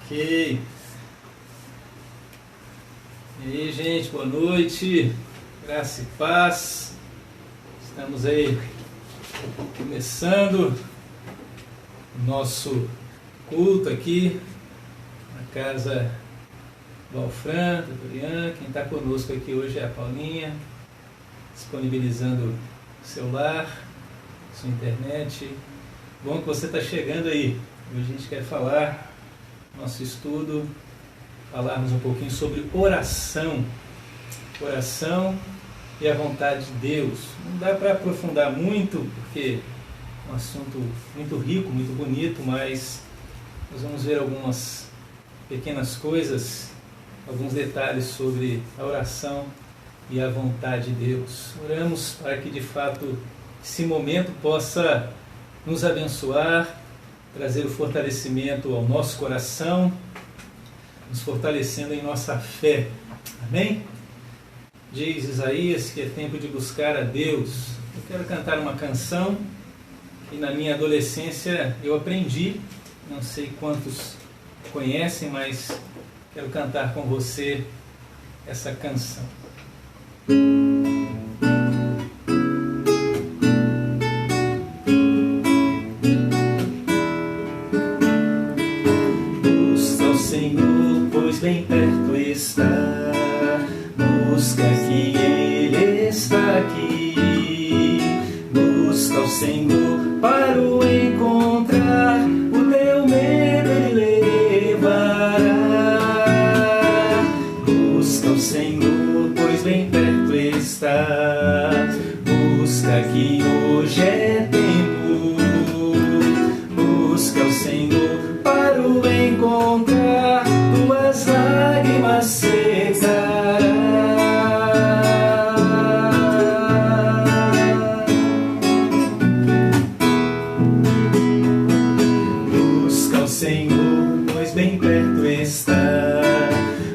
Ok. E aí, gente, boa noite. Graça e paz. Estamos aí começando o nosso culto aqui na casa do Alfran, do Dorian. Quem está conosco aqui hoje é a Paulinha, disponibilizando o celular, sua internet. Bom que você está chegando aí. Hoje a gente quer falar nosso estudo, falarmos um pouquinho sobre oração e a vontade de Deus. Não dá para aprofundar muito, porque é um assunto muito rico, muito bonito, mas nós vamos ver algumas pequenas coisas, alguns detalhes sobre a oração e a vontade de Deus. Oramos para que de fato esse momento possa nos abençoar, trazer o fortalecimento ao nosso coração, nos fortalecendo em nossa fé. Amém? Diz Isaías que é tempo de buscar a Deus. Eu quero cantar uma canção que na minha adolescência eu aprendi, não sei quantos conhecem, mas quero cantar com você essa canção. Bem perto está, busca que Ele está aqui, busca o Senhor para o encontrar, o teu medo Ele levará. Busca o Senhor, pois bem perto está, busca que hoje é tempo, busca o Senhor para o encontrar, tuas lágrimas secará. Busca o Senhor, pois bem perto está,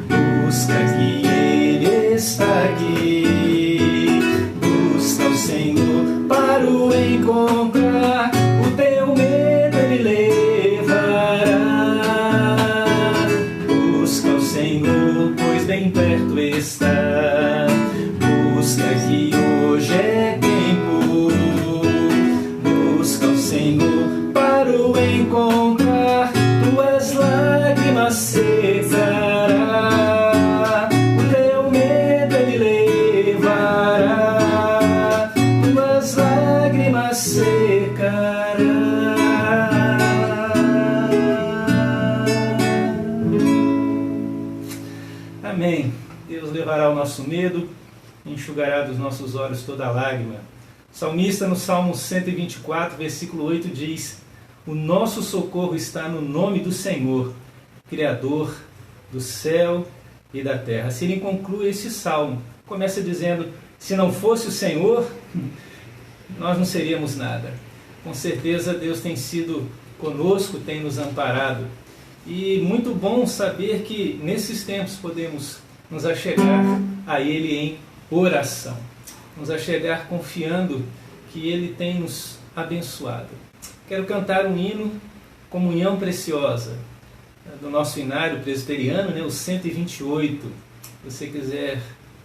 busca que Ele está aqui, busca o Senhor para o encontrar, o teu medo Ele levará. Busca o Senhor, pois bem perto está, busca que hoje é tempo, busca o Senhor para o encontrar, tuas lágrimas secará, o teu medo Ele levará, tuas lágrimas secará. Amém. Deus levará o nosso medo, enxugará dos nossos olhos toda lágrima. O salmista no Salmo 124, versículo 8 diz: o nosso socorro está no nome do Senhor, Criador do céu e da terra. Assim ele conclui esse salmo. Começa dizendo: se não fosse o Senhor, nós não seríamos nada. Com certeza Deus tem sido conosco, tem nos amparado. E muito bom saber que nesses tempos podemos nos achegar a Ele em oração. Nos achegar confiando que Ele tem nos abençoado. Quero cantar um hino, Comunhão Preciosa, do nosso inário presbiteriano, o 128. Se você quiser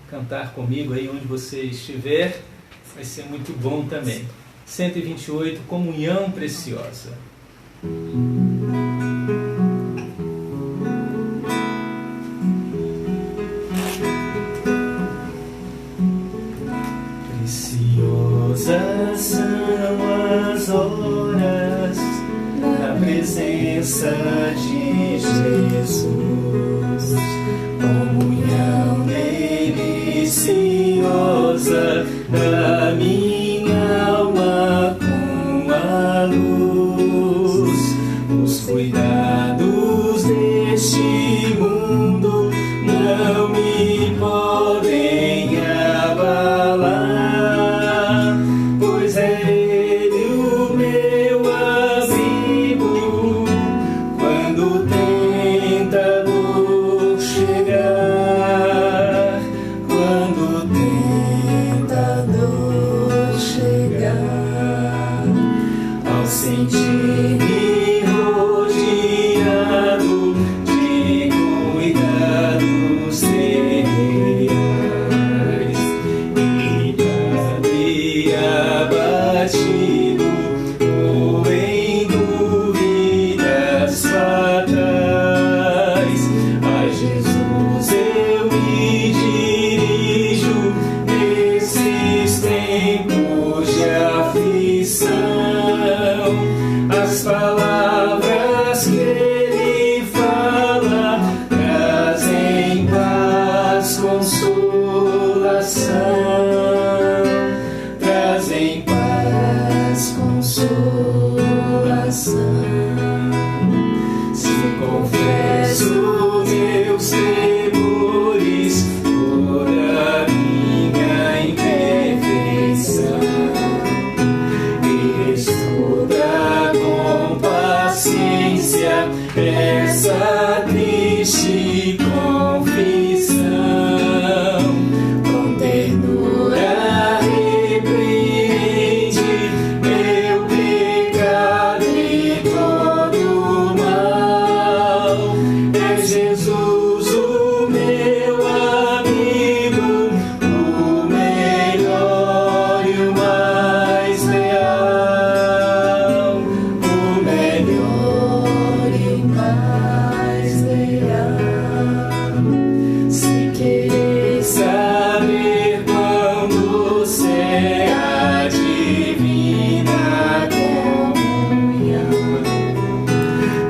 cantar comigo aí onde você estiver, vai ser muito bom também. 128, Comunhão Preciosa. Preciosas são as horas na presença de Jesus, comunhão deliciosa da minha alma com a luz. Os cuidados deste mundo não me podem abalar, pois é Ele o meu abrigo quando o tentador chegar. palavras que Ele fala trazem paz, consolação, trazem paz, consolação. Se confesso meus temores por a minha imperfeição, estuda com paciência essa triste confissão, com ternura repreende meu pecado e todo mal. É Jesus o meu amigo, o melhor e o mais leal, o melhor e o mais leal. Se quereis saber quando será a divina comunhão,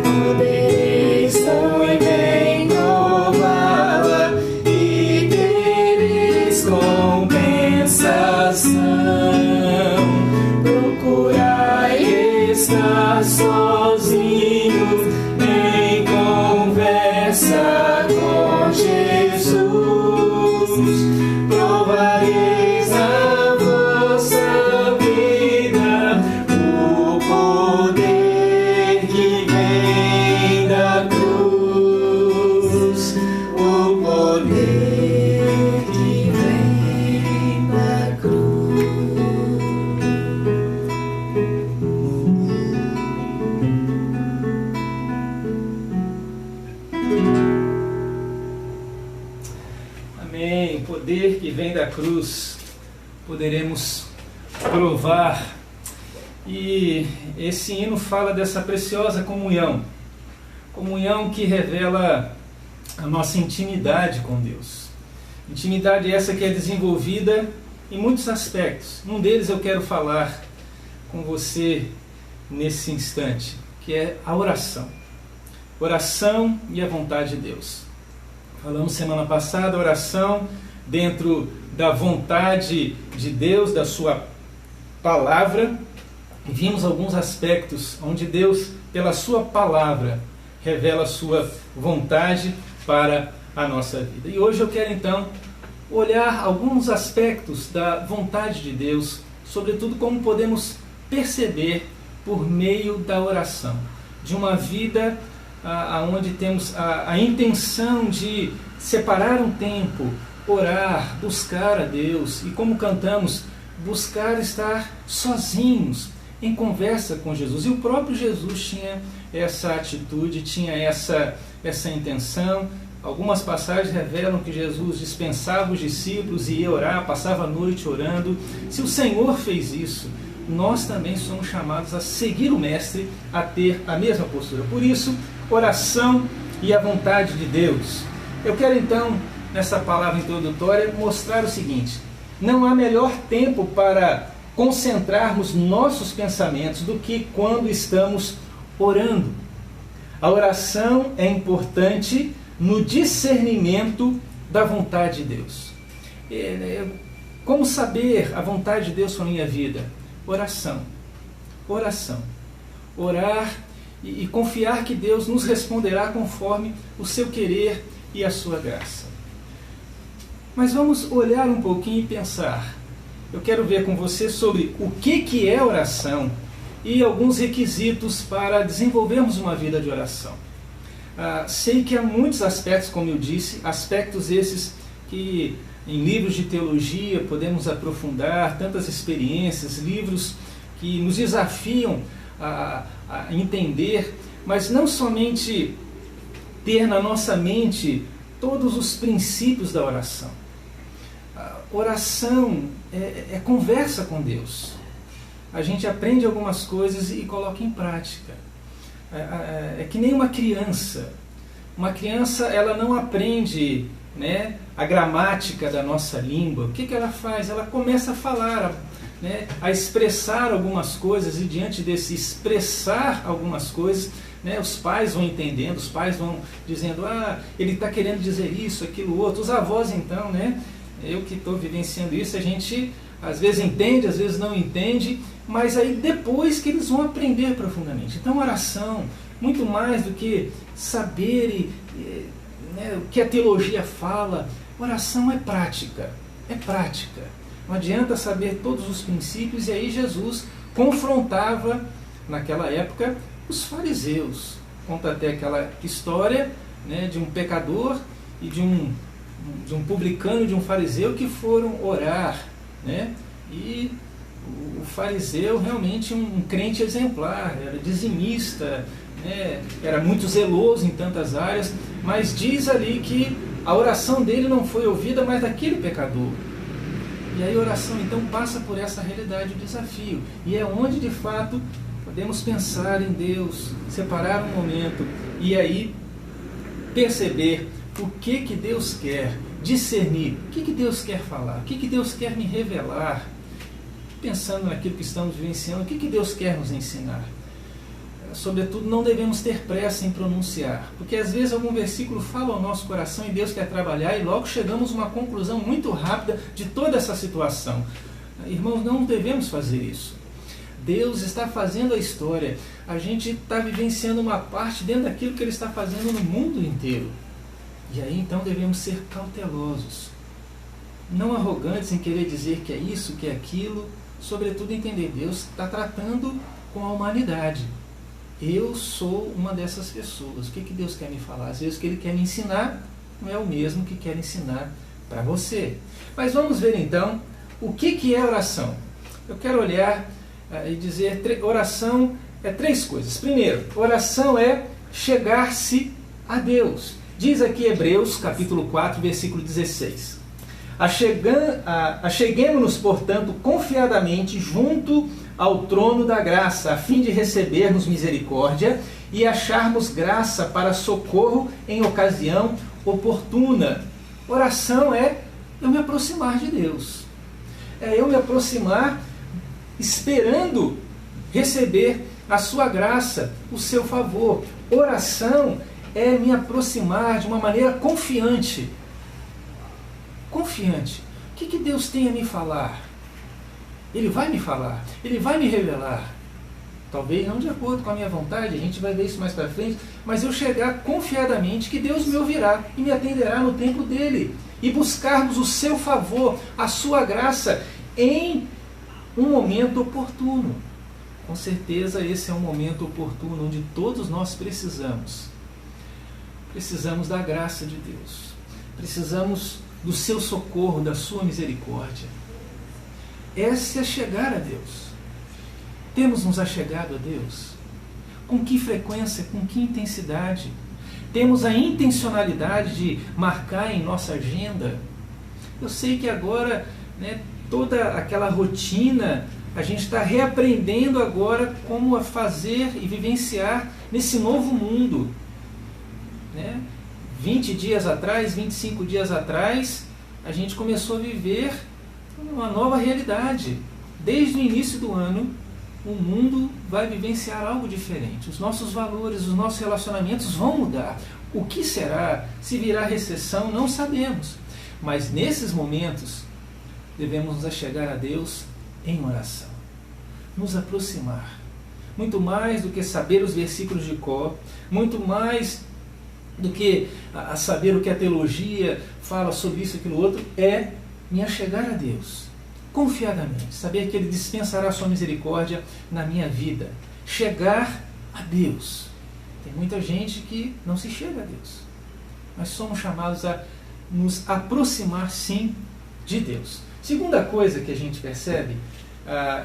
podereis muito bem prová-la e tereis compensação. Procurai estar sozinho em conversa com Jesus, provareis na vossa vida o poder que vem da cruz, o poder que vem da cruz. Amém. O poder que vem da cruz poderemos provar. E esse hino fala dessa preciosa comunhão. Comunhão que revela a nossa intimidade com Deus. Intimidade essa que é desenvolvida em muitos aspectos. Um deles eu quero falar com você nesse instante, que é a oração. Oração e a vontade de Deus. Falamos semana passada, oração dentro da vontade de Deus, da sua palavra. E vimos alguns aspectos onde Deus, pela sua palavra, revela a sua vontade para a nossa vida. E hoje eu quero então olhar alguns aspectos da vontade de Deus, sobretudo como podemos perceber por meio da oração, de uma vida onde temos a intenção de separar um tempo, orar, buscar a Deus e, como cantamos, buscar estar sozinhos em conversa com Jesus. E o próprio Jesus tinha essa atitude, tinha essa intenção. Algumas passagens revelam que Jesus dispensava os discípulos e ia orar, passava a noite orando. Se o Senhor fez isso, nós também somos chamados a seguir o Mestre, a ter a mesma postura. Por isso, oração e a vontade de Deus. Eu quero então, nessa palavra introdutória, mostrar o seguinte: não há melhor tempo para concentrarmos nossos pensamentos do que quando estamos orando. A oração é importante no discernimento da vontade de Deus. Como saber a vontade de Deus para a minha vida? Oração. Oração. Orar e confiar que Deus nos responderá conforme o seu querer e a sua graça. Mas vamos olhar um pouquinho e pensar. Eu quero ver com você sobre o que é oração e alguns requisitos para desenvolvermos uma vida de oração. Sei que há muitos aspectos, como eu disse, aspectos esses que em livros de teologia podemos aprofundar, tantas experiências, livros que nos desafiam a entender, mas não somente ter na nossa mente todos os princípios da oração. Oração é conversa com Deus. A gente aprende algumas coisas e coloca em prática. É que nem uma criança. Uma criança, ela não aprende, né, a gramática da nossa língua. O que ela faz? Ela começa a falar, né, a expressar algumas coisas, e diante desse expressar algumas coisas, né, os pais vão entendendo, os pais vão dizendo, ele está querendo dizer isso, aquilo, outro. Os avós então, né, eu que estou vivenciando isso, a gente às vezes entende, às vezes não entende, mas aí depois que eles vão aprender profundamente. Então oração, muito mais do que saber né, o que a teologia fala, oração é prática, é prática. Não adianta saber todos os princípios, e aí Jesus confrontava, naquela época, os fariseus. Conta até aquela história, né, de um pecador e de um publicano e de um fariseu que foram orar, né? E o fariseu realmente um crente exemplar, era dizimista, né? Era muito zeloso em tantas áreas, mas diz ali que a oração dele não foi ouvida, mas daquele pecador. E aí a oração então passa por essa realidade, o desafio, e é onde de fato podemos pensar em Deus, separar um momento e aí perceber o que Deus quer, discernir o que Deus quer falar, o que Deus quer me revelar, pensando naquilo que estamos vivenciando, o que Deus quer nos ensinar. Sobretudo, não devemos ter pressa em pronunciar, porque às vezes algum versículo fala ao nosso coração e Deus quer trabalhar, e logo chegamos a uma conclusão muito rápida de toda essa situação. Irmãos, não devemos fazer isso. Deus está fazendo a história, a gente está vivenciando uma parte dentro daquilo que Ele está fazendo no mundo inteiro. E aí então devemos ser cautelosos, não arrogantes em querer dizer que é isso, que é aquilo, sobretudo entender, Deus está tratando com a humanidade. Eu sou uma dessas pessoas. O que Deus quer me falar? Às vezes o que Ele quer me ensinar não é o mesmo que quer ensinar para você. Mas vamos ver então o que é oração. Eu quero olhar e dizer, oração é três coisas. Primeiro, oração é chegar-se a Deus. Diz aqui Hebreus, capítulo 4, versículo 16. Acheguemo-nos, portanto, confiadamente junto ao trono da graça, a fim de recebermos misericórdia e acharmos graça para socorro em ocasião oportuna. Oração é eu me aproximar de Deus. É eu me aproximar esperando receber a sua graça, o seu favor. Oração é me aproximar de uma maneira confiante. Confiante. O que Deus tem a me falar? Ele vai me falar, Ele vai me revelar. Talvez não de acordo com a minha vontade, a gente vai ver isso mais para frente, mas eu chegar confiadamente que Deus me ouvirá e me atenderá no tempo dEle. E buscarmos o seu favor, a sua graça, em um momento oportuno. Com certeza esse é um momento oportuno onde todos nós precisamos. Precisamos da graça de Deus. Precisamos do seu socorro, da sua misericórdia. Essa é chegar a Deus. Temos nos achegado a Deus? Com que frequência, com que intensidade? Temos a intencionalidade de marcar em nossa agenda? Eu sei que agora, né, toda aquela rotina, a gente está reaprendendo agora como a fazer e vivenciar nesse novo mundo. 20 dias atrás, 25 dias atrás, a gente começou a viver uma nova realidade. Desde o início do ano, o mundo vai vivenciar algo diferente. Os nossos valores, os nossos relacionamentos vão mudar. O que será? Se virá recessão, não sabemos. Mas nesses momentos, devemos nos achegar a Deus em oração. Nos aproximar. Muito mais do que saber os versículos de cor, muito mais do que a saber o que a teologia fala sobre isso e aquilo outro, é me achegar a Deus, confiadamente, saber que Ele dispensará a sua misericórdia na minha vida, chegar a Deus. Tem muita gente que não se chega a Deus, mas somos chamados a nos aproximar sim de Deus. Segunda coisa que a gente percebe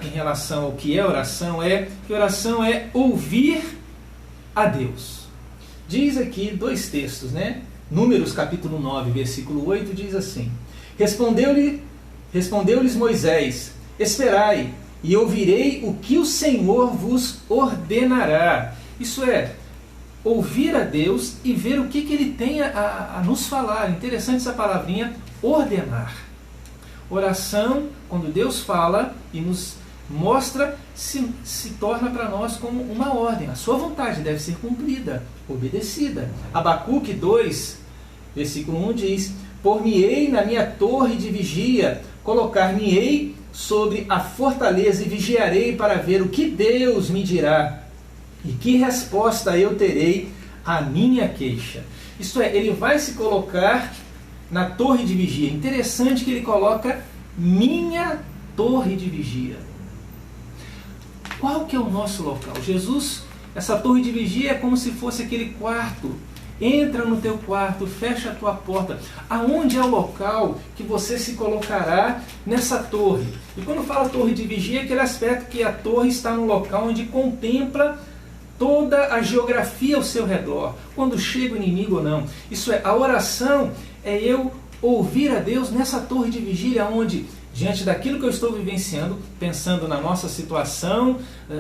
em relação ao que é oração é que oração é ouvir a Deus. Diz aqui dois textos, né? Números capítulo 9, versículo 8 diz assim: Respondeu-lhes Moisés: Esperai, e ouvirei o que o Senhor vos ordenará. Isso é, ouvir a Deus e ver o que Ele tem a nos falar. Interessante essa palavrinha, ordenar. oração, quando Deus fala e nos mostra, se torna para nós como uma ordem. A sua vontade deve ser cumprida, obedecida. Abacuque 2, versículo 1 diz: por-me-ei na minha torre de vigia, colocar-me-ei sobre a fortaleza e vigiarei para ver o que Deus me dirá e que resposta eu terei à minha queixa. Isto é, ele vai se colocar na torre de vigia. Interessante que ele coloca minha torre de vigia. Qual que é o nosso local? Jesus, essa torre de vigia é como se fosse aquele quarto. Entra no teu quarto, fecha a tua porta. Aonde é o local que você se colocará nessa torre? E quando fala torre de vigia, é aquele aspecto que a torre está no local onde contempla toda a geografia ao seu redor, quando chega o inimigo ou não. Isso é, a oração é eu ouvir a Deus nessa torre de vigília, onde, diante daquilo que eu estou vivenciando, pensando na nossa situação,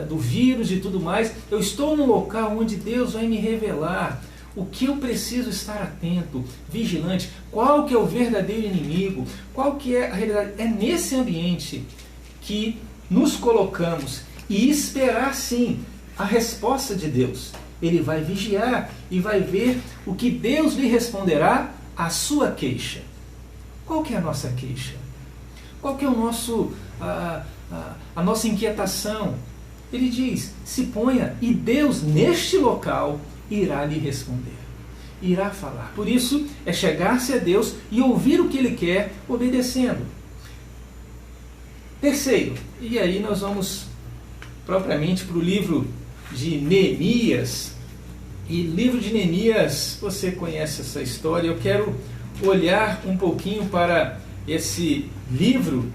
do vírus e tudo mais, eu estou num local onde Deus vai me revelar o que eu preciso estar atento, vigilante, qual que é o verdadeiro inimigo, qual que é a realidade. É nesse ambiente que nos colocamos e esperar sim a resposta de Deus. Ele vai vigiar e vai ver o que Deus lhe responderá à sua queixa. Qual que é a nossa queixa? Qual que é o nosso, a nossa inquietação? Ele diz, se ponha e Deus neste local irá lhe responder, irá falar. Por isso é chegar-se a Deus e ouvir o que Ele quer, obedecendo. Terceiro, e aí nós vamos propriamente para o livro de Neemias. E livro de Neemias, você conhece essa história. Eu quero olhar um pouquinho para esse livro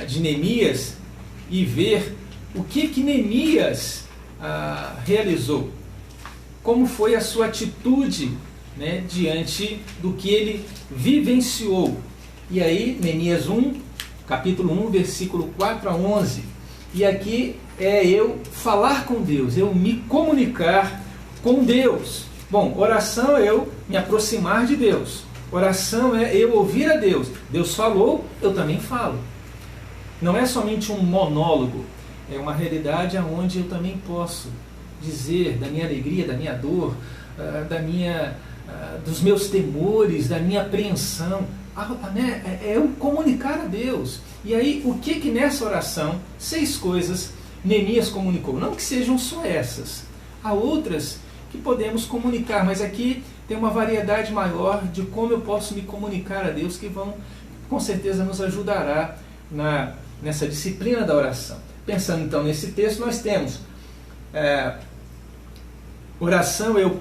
de Neemias e ver o que Neemias realizou. Como foi a sua atitude, né, diante do que ele vivenciou. E aí, Neemias 1, capítulo 1, versículo 4 a 11. E aqui é eu falar com Deus, eu me comunicar com Deus. Bom, oração é eu me aproximar de Deus. Oração é eu ouvir a Deus. Deus falou, eu também falo. Não é somente um monólogo, é uma realidade onde eu também posso dizer da minha alegria, da minha dor, dos meus temores, da minha apreensão. É eu comunicar a Deus. E aí, o que nessa oração, 6 coisas, Neemias comunicou? Não que sejam só essas. Há outras que podemos comunicar, mas aqui tem uma variedade maior de como eu posso me comunicar a Deus, que vão, com certeza, nos ajudará nessa disciplina da oração. Pensando então nesse texto, nós temos oração, eu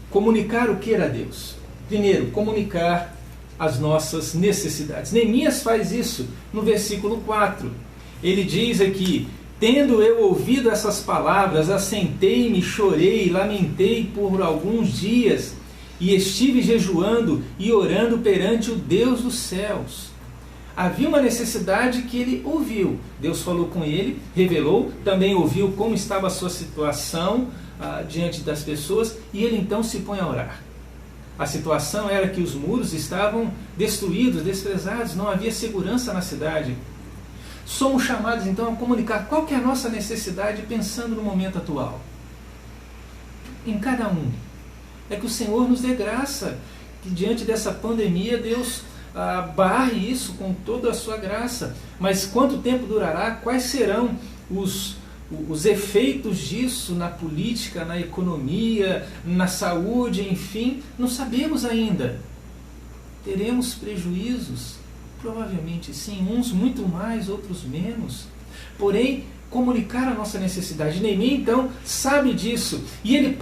comunicar o que a Deus. Primeiro, comunicar as nossas necessidades. Neemias faz isso no versículo 4. Ele diz aqui, tendo eu ouvido essas palavras, assentei-me, chorei, lamentei por alguns dias, e estive jejuando e orando perante o Deus dos céus. Havia uma necessidade que ele ouviu. Deus falou com ele, revelou, também ouviu como estava a sua situação diante das pessoas, e ele então se põe a orar. A situação era que os muros estavam destruídos, desprezados, não havia segurança na cidade. Somos chamados então a comunicar qual que é a nossa necessidade pensando no momento atual. Em cada um. É que o Senhor nos dê graça, que diante dessa pandemia Deus barre isso com toda a sua graça. Mas quanto tempo durará? Quais serão os efeitos disso na política, na economia, na saúde, enfim? Não sabemos ainda. Teremos prejuízos? Provavelmente sim, uns muito mais, outros menos. Porém, comunicar a nossa necessidade. Neemias então sabe disso, e ele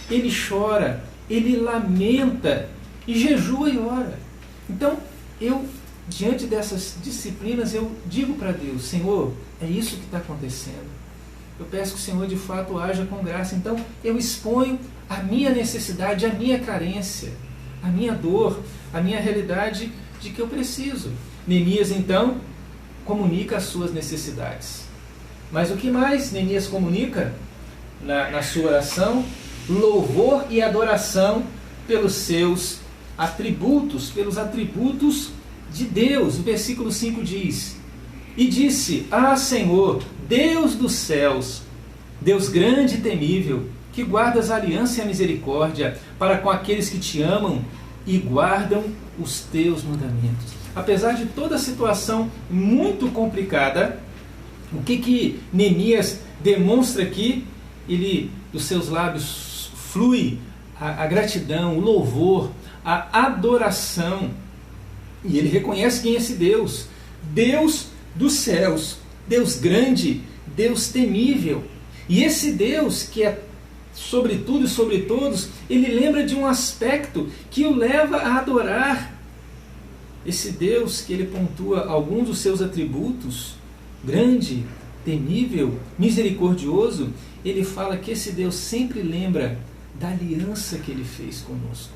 ele chora, ele lamenta, e jejua e ora. Então, diante dessas disciplinas, eu digo para Deus, Senhor, é isso que está acontecendo. Eu peço que o Senhor de fato haja com graça. Então, eu exponho a minha necessidade, a minha carência, a minha dor, a minha realidade de que eu preciso. Neemias, então, comunica as suas necessidades. Mas o que mais Neemias comunica na sua oração? Louvor e adoração pelos seus atributos, pelos atributos de Deus. O versículo 5 diz: e disse: ah, Senhor, Deus dos céus, Deus grande e temível, que guardas a aliança e a misericórdia para com aqueles que te amam e guardam os teus mandamentos. Apesar de toda a situação muito complicada, o que Neemias demonstra aqui? Ele, dos seus lábios flui a gratidão, o louvor, a adoração. E ele reconhece quem é esse Deus. Deus dos céus, Deus grande, Deus temível. E esse Deus que é sobre tudo e sobre todos, ele lembra de um aspecto que o leva a adorar esse Deus, que ele pontua alguns dos seus atributos: grande, temível, misericordioso. Ele fala que esse Deus sempre lembra da aliança que ele fez conosco.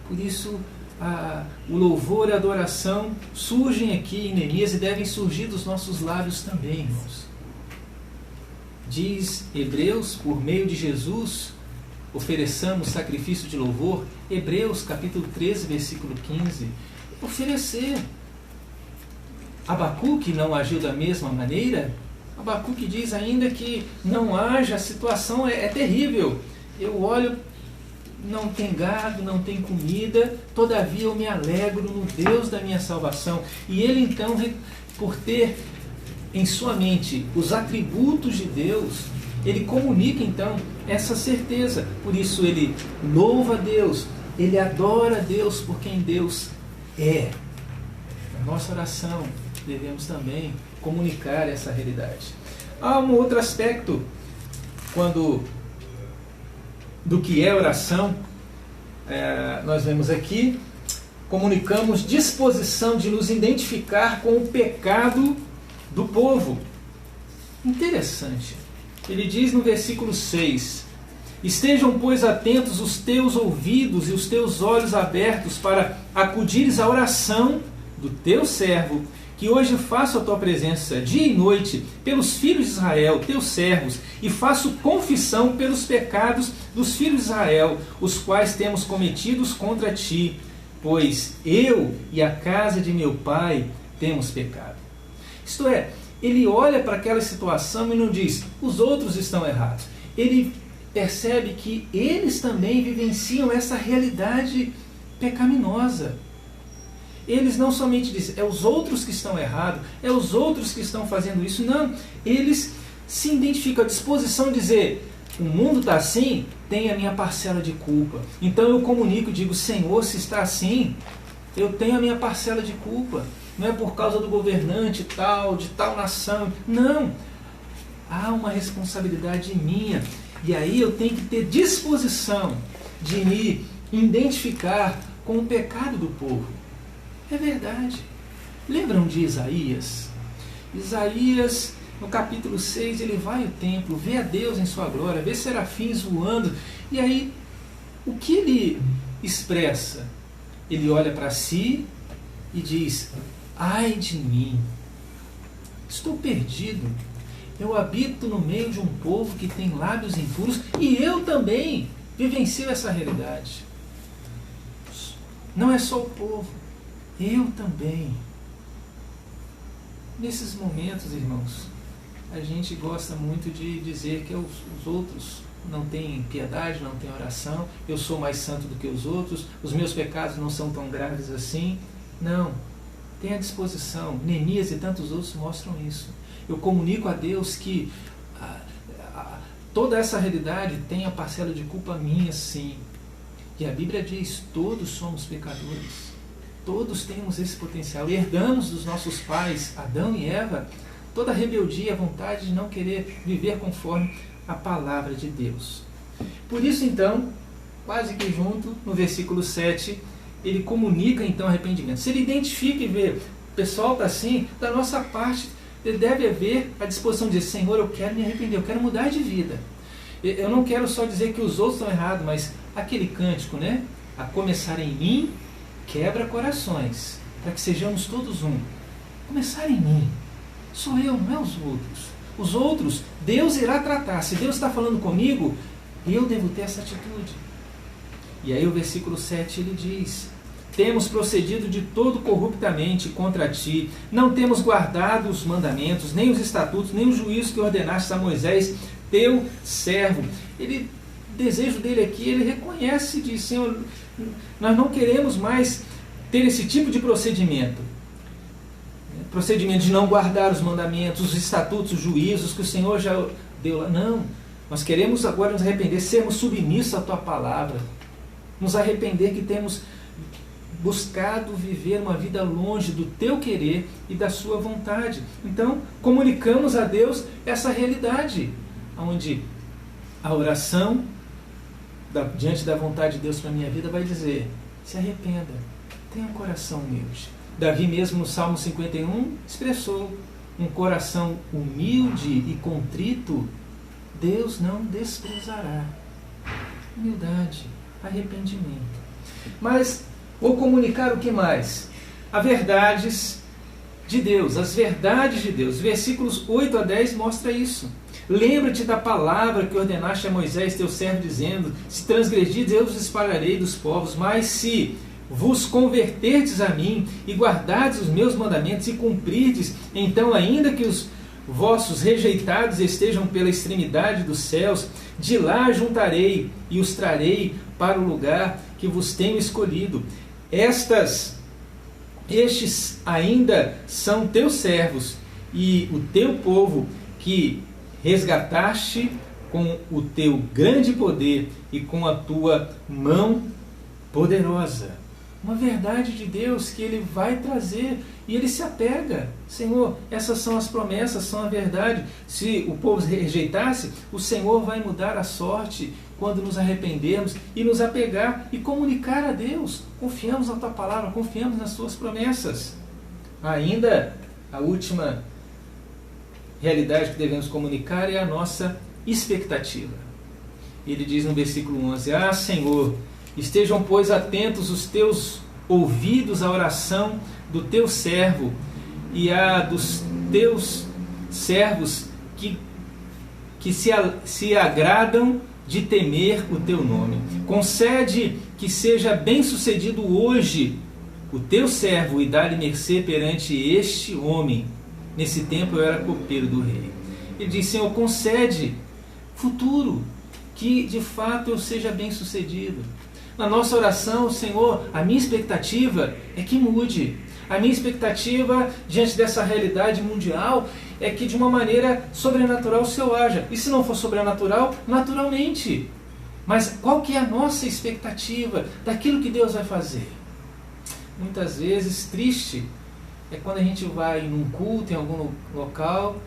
Por isso, o louvor e a adoração surgem aqui em Neemias e devem surgir dos nossos lábios também, irmãos. Diz Hebreus, por meio de Jesus, ofereçamos sacrifício de louvor. Hebreus capítulo 13, versículo 15. Oferecer. Abacuque não agiu da mesma maneira? Abacuque diz ainda que não haja, a situação é terrível. Eu olho, não tem gado, não tem comida, todavia eu me alegro no Deus da minha salvação. E ele então, por ter em sua mente os atributos de Deus, ele comunica então essa certeza. Por isso ele louva a Deus, ele adora a Deus por quem Deus é. Na nossa oração devemos também comunicar essa realidade. Há um outro aspecto do que é oração. Nós vemos aqui, comunicamos disposição de nos identificar com o pecado do povo. Interessante. Ele diz no versículo 6: estejam, pois, atentos os teus ouvidos e os teus olhos abertos para acudires à oração do teu servo, que hoje faço a tua presença dia e noite pelos filhos de Israel, teus servos, e faço confissão pelos pecados dos filhos de Israel, os quais temos cometidos contra ti, pois eu e a casa de meu pai temos pecado. Isto é, ele olha para aquela situação e não diz: os outros estão errados. Ele percebe que eles também vivenciam essa realidade pecaminosa. Eles não somente dizem: é os outros que estão errados, é os outros que estão fazendo isso. Não, eles se identificam à disposição de dizer: o mundo está assim, tem a minha parcela de culpa. Então eu comunico e digo: Senhor, se está assim, eu tenho a minha parcela de culpa. Não é por causa do governante tal, de tal nação. Não. Há uma responsabilidade minha. E aí eu tenho que ter disposição de me identificar com o pecado do povo. É verdade. Lembram de Isaías? Isaías, no capítulo 6, ele vai ao templo, vê a Deus em sua glória, vê serafins voando. E aí, o que ele expressa? Ele olha para si e diz: ai de mim, estou perdido. Eu habito no meio de um povo que tem lábios impuros, e eu também vivencio essa realidade. Não é só o povo, eu também. Nesses momentos, irmãos, a gente gosta muito de dizer que os outros não têm piedade, não têm oração, eu sou mais santo do que os outros, os meus pecados não são tão graves assim. Não, tenha disposição. Neemias e tantos outros mostram isso. Eu comunico a Deus que toda essa realidade tem a parcela de culpa minha, sim. E a Bíblia diz: todos somos pecadores. Todos temos esse potencial. Herdamos dos nossos pais, Adão e Eva, toda a rebeldia, a vontade de não querer viver conforme a palavra de Deus. Por isso, então, quase que junto, no versículo 7, ele comunica então arrependimento. Se ele identifica e vê: o pessoal está assim, da nossa parte deve haver a disposição de dizer: Senhor, eu quero me arrepender, eu quero mudar de vida. Eu não quero só dizer que os outros estão errados, mas aquele cântico, né? A começar em mim, quebra corações, para que sejamos todos um. Começar em mim. Sou eu, não é os outros. Os outros, Deus irá tratar. Se Deus está falando comigo, eu devo ter essa atitude. E aí o versículo 7 ele diz: temos procedido de todo corruptamente contra ti, não temos guardado os mandamentos, nem os estatutos, nem os juízos que ordenaste a Moisés, teu servo. O desejo dele aqui, ele reconhece, diz, Senhor, nós não queremos mais ter esse tipo de procedimento de não guardar os mandamentos, os estatutos, os juízos que o Senhor já deu lá. Não, nós queremos agora nos arrepender, sermos submissos à tua palavra, nos arrepender que temos buscado viver uma vida longe do teu querer e da sua vontade. Então, comunicamos a Deus essa realidade, onde a oração diante da vontade de Deus para a minha vida vai dizer: se arrependa, tenha um coração humilde. Davi mesmo no Salmo 51 expressou: um coração humilde e contrito Deus não desprezará. Humildade, arrependimento. Mas vou comunicar o que mais? As verdades de Deus, as verdades de Deus. Versículos 8 a 10 mostra isso. Lembra-te da palavra que ordenaste a Moisés, teu servo, dizendo: se transgredirdes, eu vos espalharei dos povos, mas se vos converterdes a mim e guardardes os meus mandamentos e cumprirdes, então, ainda que os vossos rejeitados estejam pela extremidade dos céus, de lá juntarei e os trarei para o lugar que vos tenho escolhido. Estes ainda são teus servos e o teu povo, que resgataste com o teu grande poder e com a tua mão poderosa. Uma verdade de Deus que Ele vai trazer e Ele se apega. Senhor, essas são as promessas, são a verdade. Se o povo rejeitasse, o Senhor vai mudar a sorte quando nos arrependermos e nos apegar e comunicar a Deus. Confiamos na tua palavra, confiamos nas tuas promessas. Ainda a última realidade que devemos comunicar é a nossa expectativa. Ele diz no versículo 11: ah, Senhor, estejam, pois, atentos os teus ouvidos à oração do teu servo e a dos teus servos que se agradam de temer o teu nome. Concede que seja bem-sucedido hoje o teu servo e dá-lhe mercê perante este homem. Nesse tempo eu era copeiro do rei. Ele diz: Senhor, concede futuro, que de fato eu seja bem-sucedido. Na nossa oração, Senhor, a minha expectativa é que mude. A minha expectativa diante dessa realidade mundial é que de uma maneira sobrenatural o Senhor haja. E se não for sobrenatural, naturalmente. Mas qual que é a nossa expectativa daquilo que Deus vai fazer? Muitas vezes, triste, é quando a gente vai num culto, em algum local,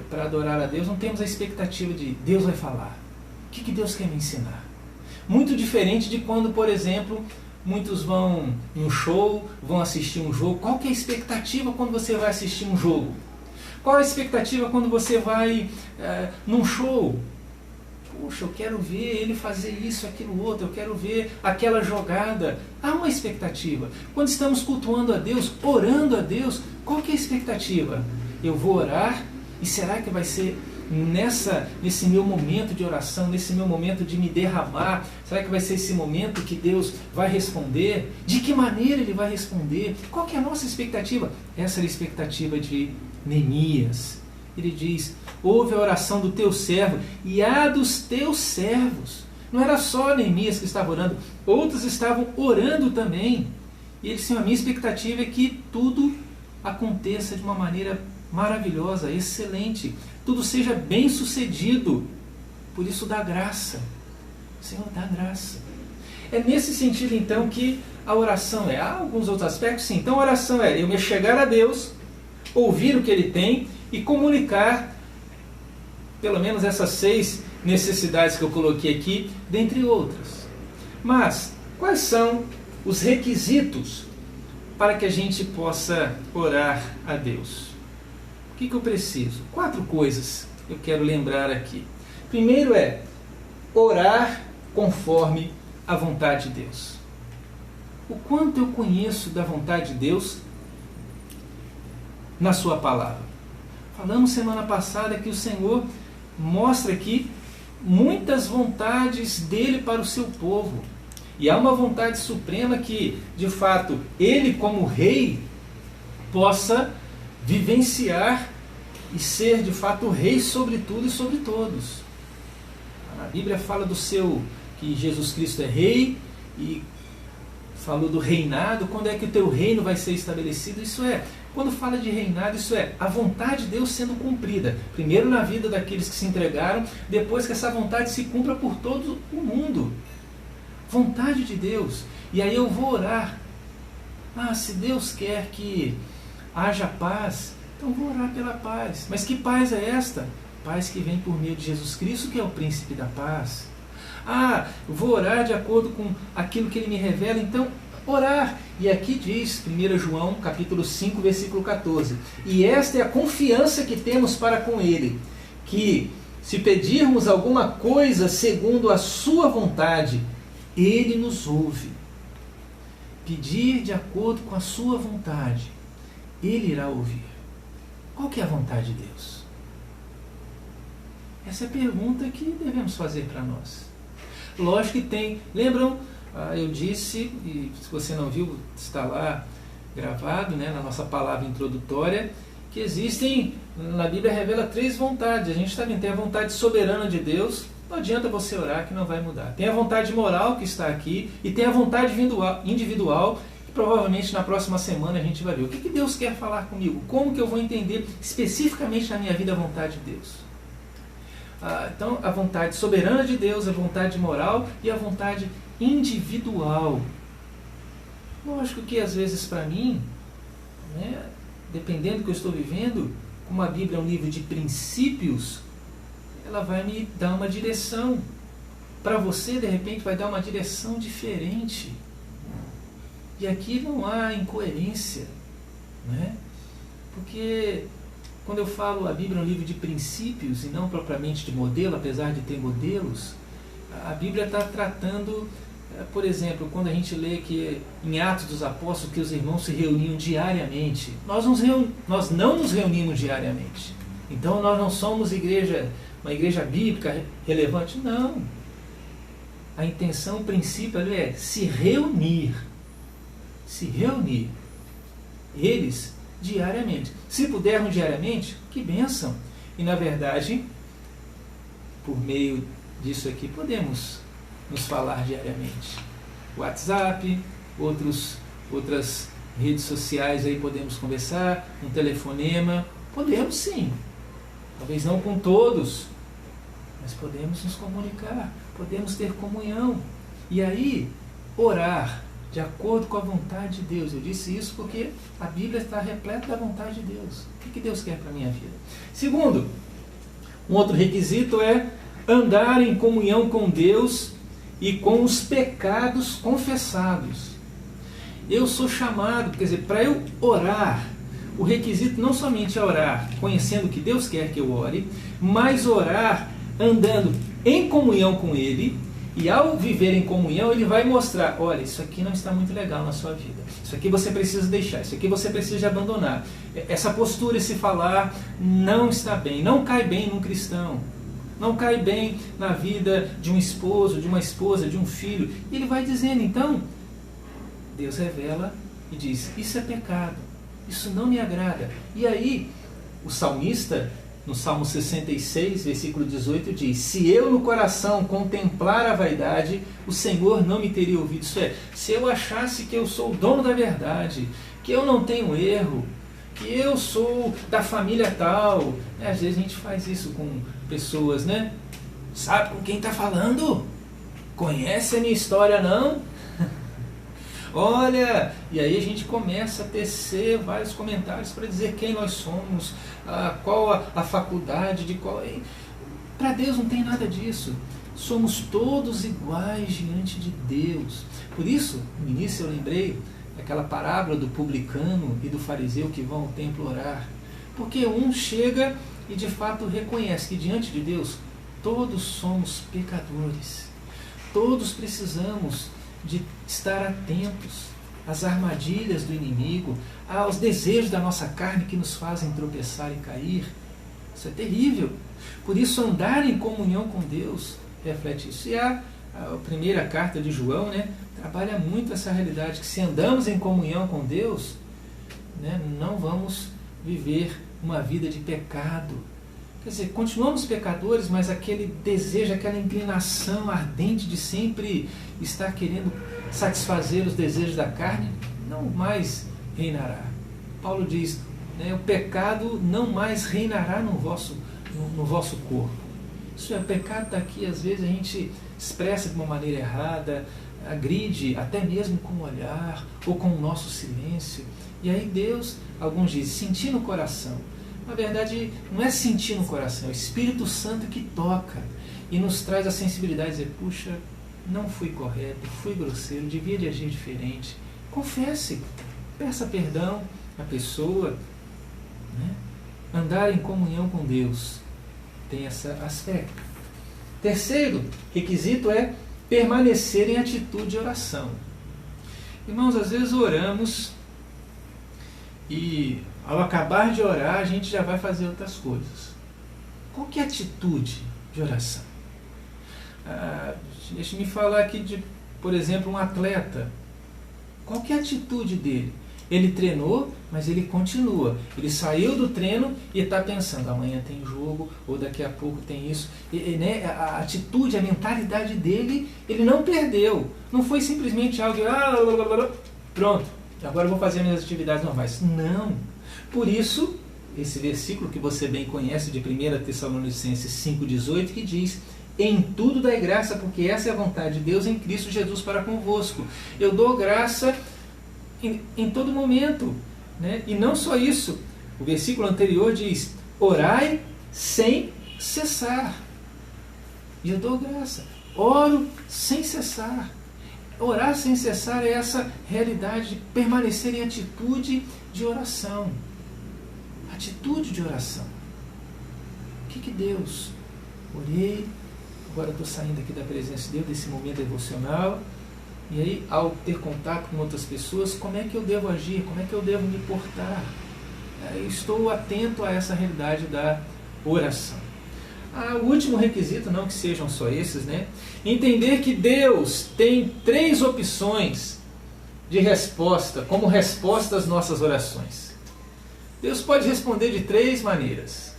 para adorar a Deus, não temos a expectativa de Deus vai falar. O que Deus quer me ensinar? Muito diferente de quando, por exemplo, muitos vão em um show, vão assistir um jogo. Qual que é a expectativa quando você vai assistir um jogo? Qual é a expectativa quando você vai num show? Puxa, eu quero ver ele fazer isso, aquilo, outro, eu quero ver aquela jogada. Há uma expectativa. Quando estamos cultuando a Deus, orando a Deus, qual que é a expectativa? Eu vou orar e será que vai ser nesse meu momento de oração, nesse meu momento de me derramar? Será que vai ser esse momento que Deus vai responder? De que maneira Ele vai responder? Qual que é a nossa expectativa? Essa era a expectativa de Neemias. Ele diz: ouve a oração do teu servo e a dos teus servos. Não era só Neemias que estava orando, outros estavam orando também. E ele disse: a minha expectativa é que tudo aconteça de uma maneira maravilhosa, excelente, tudo seja bem sucedido. Por isso dá graça. Senhor, dá graça. É nesse sentido então que a oração é. Há alguns outros aspectos, sim. Então a oração é eu me chegar a Deus, ouvir o que Ele tem e comunicar pelo menos essas 6 necessidades que eu coloquei aqui, dentre outras. Mas quais são os requisitos para que a gente possa orar a Deus? O que eu preciso? 4 coisas eu quero lembrar aqui. Primeiro é orar conforme a vontade de Deus. O quanto eu conheço da vontade de Deus na sua palavra. Falamos semana passada que o Senhor mostra aqui muitas vontades dele para o seu povo. E há uma vontade suprema que, de fato, ele como rei possa vivenciar e ser, de fato, rei sobre tudo e sobre todos. A Bíblia fala que Jesus Cristo é rei e falou do reinado. Quando é que o teu reino vai ser estabelecido? Isso é, quando fala de reinado, isso é a vontade de Deus sendo cumprida. Primeiro na vida daqueles que se entregaram, depois que essa vontade se cumpra por todo o mundo. Vontade de Deus. E aí eu vou orar. Se Deus quer que haja paz, então vou orar pela paz. Mas que paz é esta? Paz que vem por meio de Jesus Cristo, que é o príncipe da paz. Vou orar de acordo com aquilo que ele me revela, então orar. E aqui diz, 1 João capítulo 5, versículo 14, e esta é a confiança que temos para com ele, que se pedirmos alguma coisa segundo a sua vontade, ele nos ouve. Pedir de acordo com a sua vontade, ele irá ouvir. Qual que é a vontade de Deus? Essa é a pergunta que devemos fazer para nós. Lógico que tem, lembram, eu disse, e se você não viu, está lá gravado, na nossa palavra introdutória, que existem, na Bíblia revela 3 vontades. A gente está vendo, tem a vontade soberana de Deus, não adianta você orar que não vai mudar. Tem a vontade moral que está aqui, e tem a vontade individual, que provavelmente na próxima semana a gente vai ver. O que Deus quer falar comigo? Como que eu vou entender especificamente na minha vida a vontade de Deus? Então, a vontade soberana de Deus, a vontade moral e a vontade individual. Lógico que às vezes para mim, dependendo do que eu estou vivendo, como a Bíblia é um livro de princípios, ela vai me dar uma direção. Para você, de repente, vai dar uma direção diferente. E aqui não há incoerência. Porque quando eu falo a Bíblia é um livro de princípios e não propriamente de modelo, apesar de ter modelos, a Bíblia está tratando, por exemplo, quando a gente lê que em Atos dos Apóstolos que os irmãos se reuniam diariamente. Nós não nos reunimos diariamente. Então nós não somos uma igreja bíblica relevante. Não. A intenção, o princípio ali é se reunir. Se reunir. Eles diariamente. Se pudermos diariamente, que bênção. E na verdade, por meio disso aqui, podemos nos falar diariamente. WhatsApp, outras redes sociais aí podemos conversar, um telefonema. Podemos sim. Talvez não com todos, mas podemos nos comunicar, podemos ter comunhão. E aí, orar de acordo com a vontade de Deus. Eu disse isso porque a Bíblia está repleta da vontade de Deus. O que Deus quer para a minha vida? Segundo, um outro requisito é andar em comunhão com Deus e com os pecados confessados. Eu sou chamado, quer dizer, para eu orar, o requisito não somente é orar conhecendo que Deus quer que eu ore, mas orar andando em comunhão com Ele. E ao viver em comunhão, ele vai mostrar, olha, isso aqui não está muito legal na sua vida. Isso aqui você precisa deixar, isso aqui você precisa abandonar. Essa postura, esse falar, não está bem, não cai bem num cristão. Não cai bem na vida de um esposo, de uma esposa, de um filho. E ele vai dizendo, então, Deus revela e diz, isso é pecado, isso não me agrada. E aí, o salmista, no Salmo 66, versículo 18, diz, se eu no coração contemplar a vaidade, o Senhor não me teria ouvido. Isso é, se eu achasse que eu sou o dono da verdade, que eu não tenho erro, que eu sou da família tal. Às vezes a gente faz isso com pessoas, Sabe com quem está falando? Conhece a minha história, não? Olha, e aí a gente começa a tecer vários comentários para dizer quem nós somos, qual a faculdade, de qual. Para Deus não tem nada disso. Somos todos iguais diante de Deus. Por isso, no início eu lembrei daquela parábola do publicano e do fariseu que vão ao templo orar. Porque um chega e de fato reconhece que diante de Deus todos somos pecadores. Todos precisamos de estar atentos às armadilhas do inimigo, aos desejos da nossa carne que nos fazem tropeçar e cair. Isso é terrível. Por isso, andar em comunhão com Deus reflete isso. E há a primeira carta de João, né, trabalha muito essa realidade, que se andamos em comunhão com Deus, né, não vamos viver uma vida de pecado. Quer dizer, continuamos pecadores, mas aquele desejo, aquela inclinação ardente de sempre estar querendo satisfazer os desejos da carne, não mais reinará. Paulo diz, né, o pecado não mais reinará no vosso corpo. Isso é, o pecado está aqui, às vezes a gente expressa de uma maneira errada, agride até mesmo com o olhar ou com o nosso silêncio. E aí Deus, alguns dizem, sentir no coração. Na verdade, não é sentir no coração, é o Espírito Santo que toca e nos traz a sensibilidade de dizer, puxa, não fui correto, fui grosseiro, devia de agir diferente. Confesse, peça perdão à pessoa, né? Andar em comunhão com Deus tem esse aspecto. Terceiro requisito é permanecer em atitude de oração. Irmãos, às vezes oramos e ao acabar de orar a gente já vai fazer outras coisas. Qual que é a atitude de oração? Deixa-me falar aqui de, por exemplo, um atleta. Qual que é a atitude dele? Ele treinou, mas ele continua. Ele saiu do treino e está pensando, amanhã tem jogo, ou daqui a pouco tem isso. Né, a atitude, a mentalidade dele, ele não perdeu. Não foi simplesmente algo, pronto, agora eu vou fazer minhas atividades normais. Não. Por isso, esse versículo que você bem conhece de 1 Tessalonicenses 5,18, que diz, em tudo dai graça, porque essa é a vontade de Deus em Cristo Jesus para convosco. Eu dou graça em todo momento, né? E não só isso, o versículo anterior diz, orai sem cessar. E eu dou graça, oro sem cessar. Orar sem cessar é essa realidade de permanecer em atitude de oração. Atitude de oração. O que Deus? Orei, agora estou saindo aqui da presença de Deus, desse momento devocional, e aí, ao ter contato com outras pessoas, como é que eu devo agir? Como é que eu devo me portar? Eu estou atento a essa realidade da oração. O último requisito, não que sejam só esses, né? Entender que Deus tem 3 opções de resposta, como resposta às nossas orações. Deus pode responder de 3 maneiras.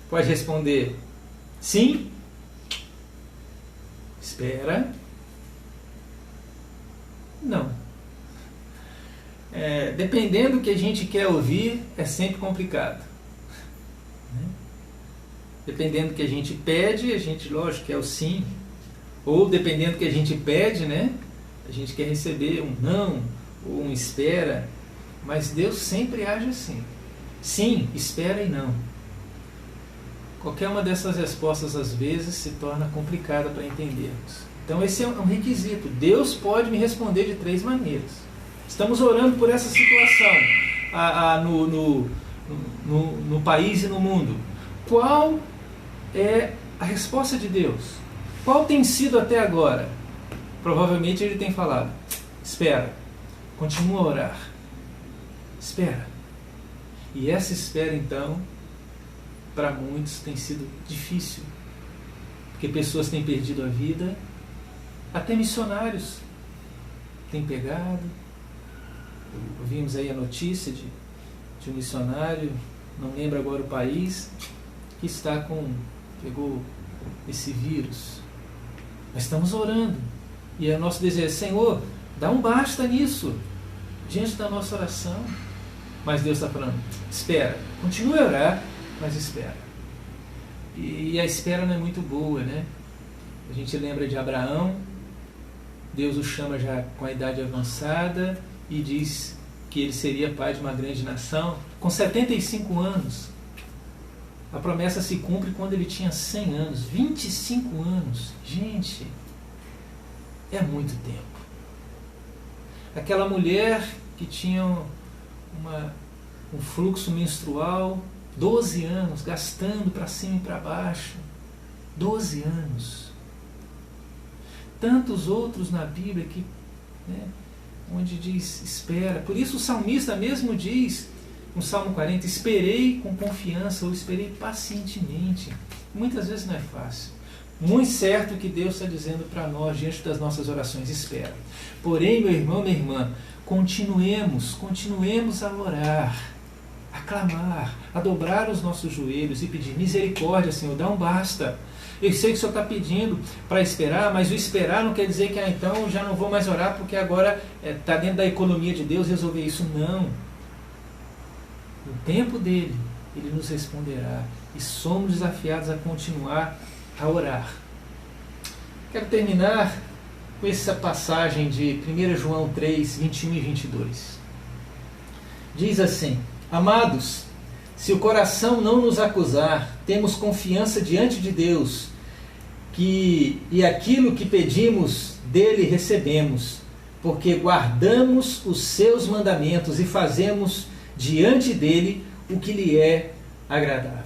Pode responder sim, espera, não. Dependendo do que a gente quer ouvir, é sempre complicado. Dependendo do que a gente pede, a gente, lógico, quer o sim. Ou dependendo do que a gente pede, né, a gente quer receber um não, ou um espera. Mas Deus sempre age assim. Sim, espera e não. Qualquer uma dessas respostas, às vezes, se torna complicada para entendermos. Então esse é um requisito. Deus pode me responder de 3 maneiras. Estamos orando por essa situação no país e no mundo. Qual é a resposta de Deus? Qual tem sido até agora? Provavelmente ele tem falado, espera, continua a orar, espera. E essa espera, então, para muitos tem sido difícil, porque pessoas têm perdido a vida, até missionários têm pegado. Ouvimos aí a notícia de um missionário, não lembro agora o país, que pegou esse vírus. Mas estamos orando, e é nosso desejo, Senhor, dá um basta nisso, diante da nossa oração. Mas Deus está falando, espera, continue a orar, mas espera. E a espera não é muito boa, né? A gente lembra de Abraão, Deus o chama já com a idade avançada e diz que ele seria pai de uma grande nação, com 75 anos. A promessa se cumpre quando ele tinha 100 anos, 25 anos. Gente, é muito tempo. Aquela mulher que tinha um fluxo menstrual, 12 anos, gastando para cima e para baixo. 12 anos. Tantos outros na Bíblia que, né, onde diz, espera. Por isso o salmista mesmo diz, no Salmo 40, esperei com confiança, ou esperei pacientemente. Muitas vezes não é fácil. Muito certo que Deus está dizendo para nós diante das nossas orações: espera. Porém, meu irmão, minha irmã, continuemos a orar, a clamar, a dobrar os nossos joelhos e pedir misericórdia, Senhor, dá um basta. Eu sei que o Senhor está pedindo para esperar, mas o esperar não quer dizer que então já não vou mais orar porque agora está dentro da economia de Deus resolver isso. Não. No tempo dele, ele nos responderá e somos desafiados a continuar a orar. Quero terminar com essa passagem de 1 João 3, 21 e 22. Diz assim: amados, se o coração não nos acusar, temos confiança diante de Deus, e aquilo que pedimos dele recebemos, porque guardamos os seus mandamentos e fazemos diante dele o que lhe é agradável.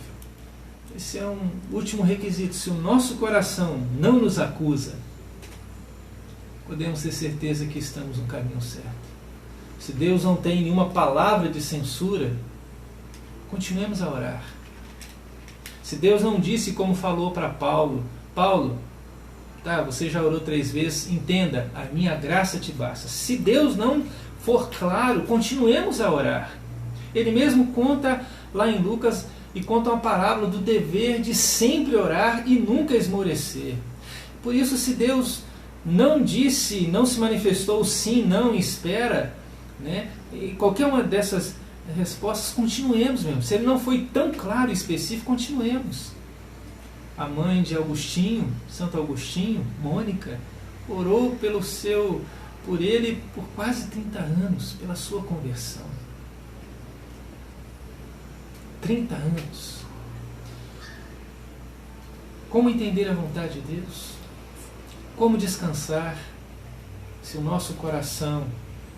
Esse é um último requisito. Se o nosso coração não nos acusa, podemos ter certeza que estamos no caminho certo. Se Deus não tem nenhuma palavra de censura, continuemos a orar. Se Deus não disse como falou para Paulo: Paulo, tá, você já orou 3 vezes, entenda, a minha graça te basta. Se Deus não for claro, continuemos a orar. Ele mesmo conta lá em Lucas, e conta uma parábola do dever de sempre orar e nunca esmorecer. Por isso, se Deus não disse, não se manifestou sim, não, espera, né? E qualquer uma dessas respostas, continuemos mesmo. Se ele não foi tão claro e específico, continuemos. A mãe de Agostinho, Santo Agostinho, Mônica, orou por ele por quase 30 anos, pela sua conversão. 30 anos. Como entender a vontade de Deus? Como descansar se o nosso coração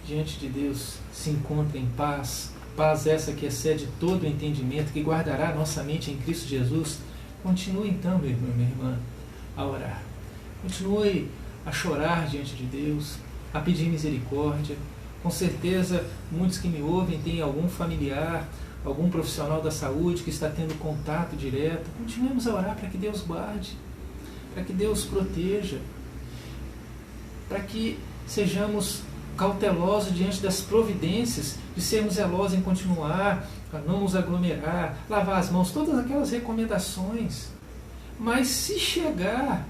diante de Deus se encontra em paz? Paz essa que excede todo o entendimento, que guardará a nossa mente em Cristo Jesus. Continue então, meu irmão e minha irmã, a orar. Continue a chorar diante de Deus, a pedir misericórdia. Com certeza, muitos que me ouvem têm algum familiar, algum profissional da saúde que está tendo contato direto. Continuemos a orar para que Deus guarde, para que Deus proteja, para que sejamos cautelosos diante das providências, de sermos zelosos em continuar, a não nos aglomerar, lavar as mãos, todas aquelas recomendações. Mas se chegar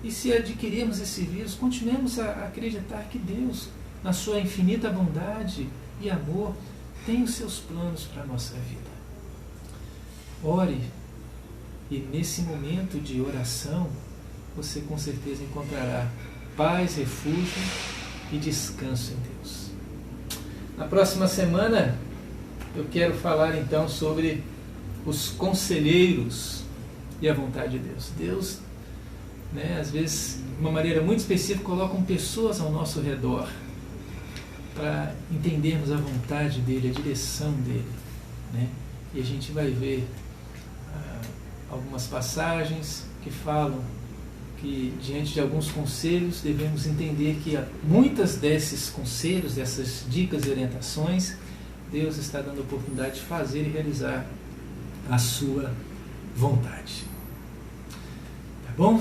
e se adquirirmos esse vírus, continuemos a acreditar que Deus, na sua infinita bondade e amor, tem os seus planos para a nossa vida. Ore, e nesse momento de oração, você com certeza encontrará paz, refúgio e descanso em Deus. Na próxima semana, eu quero falar então sobre os conselheiros e a vontade de Deus. Deus, às vezes, de uma maneira muito específica, coloca pessoas ao nosso redor para entendermos a vontade dele, a direção dele, E a gente vai ver algumas passagens que falam que, diante de alguns conselhos, devemos entender que muitas desses conselhos, dessas dicas e orientações, Deus está dando a oportunidade de fazer e realizar a sua vontade. Tá bom?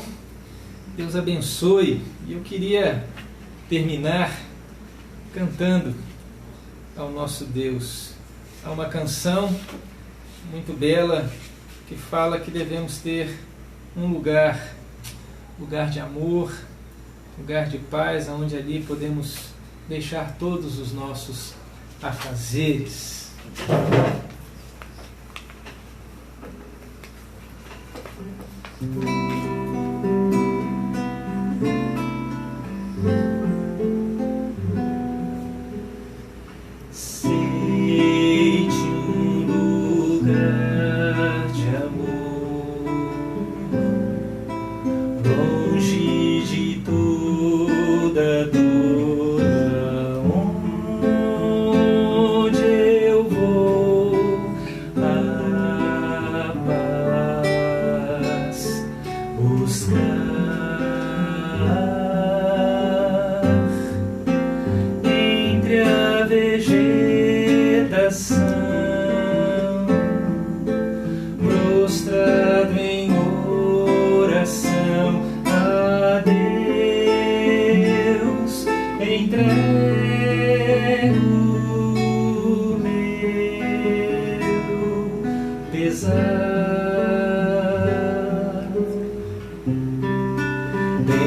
Deus abençoe. E eu queria terminar cantando ao nosso Deus. Há uma canção muito bela que fala que devemos ter um lugar de amor, lugar de paz, onde ali podemos deixar todos os nossos afazeres.